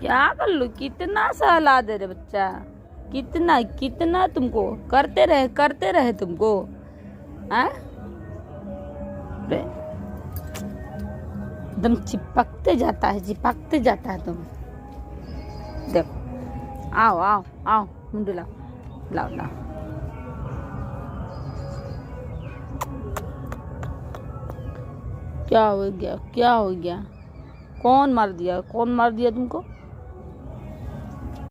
क्या कर लू, कितना सहला दे रे बच्चा, कितना कितना तुमको करते रहे तुमको। हैं एकदम चिपकते जाता है तुम। देखो, आओ आओ आओ, मुंडू लाओ लाओ लाओ। क्या हो गया, कौन मार दिया तुमको?